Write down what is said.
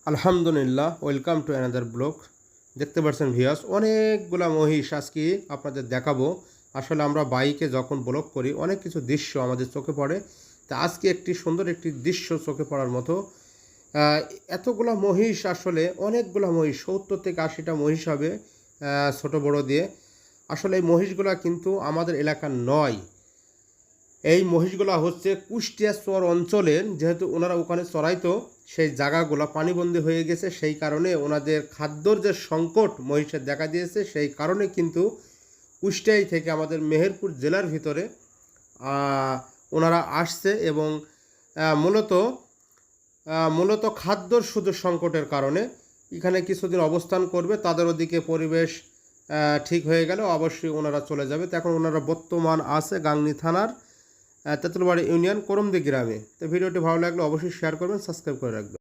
আলহামদুলিল্লাহ, welcome to another blog. দেখতে পাচ্ছেন ভিউয়ার্স, অনেকগুলা মহিষ আজকে আপনাদের দেখাবো। আসলে আমরা বাইকে যখন ব্লগ করি অনেক কিছু দৃশ্য আমাদের চোখে পড়ে। তা আজকে একটি সুন্দর একটি দৃশ্য চোখে পড়ার মতো। এতগুলা মহিষ, আসলে অনেকগুলা মহিষ, 70 থেকে 80টা মহিষ হবে, ছোট বড় দিয়ে। আসলে এই মহিষগুলা কিন্তু আমাদের এলাকার নয়। এই মহিষগুলা হচ্ছে কুষ্টিয়া চর অঞ্চলের, যেহেতু ওনারা ওখানে চড়াইতো, সেই জায়গাগুলো পানিবন্দী হয়ে গেছে। সেই কারণে ওনাদের খাদ্যর যে সংকট মহিষের দেখা দিয়েছে, সেই কারণে কিন্তু কুষ্টিয়ায় থেকে আমাদের মেহেরপুর জেলার ভিতরে ওনারা আসছে এবং মূলত মূলত খাদ্যর শুধু সংকটের কারণে এখানে কিছুদিন অবস্থান করবে। তাদের ওদিকে পরিবেশ ঠিক হয়ে গেলে অবশ্যই ওনারা চলে যাবে। তো এখন ওনারা বর্তমান আছে গাংনী থানার তেঁতুলবাড়ি ইউনিয়ন করমদি গ্রামে। তো ভিডিওটি ভালো লাগলে অবশ্যই শেয়ার করবেন, সাবস্ক্রাইব করে রাখবেন।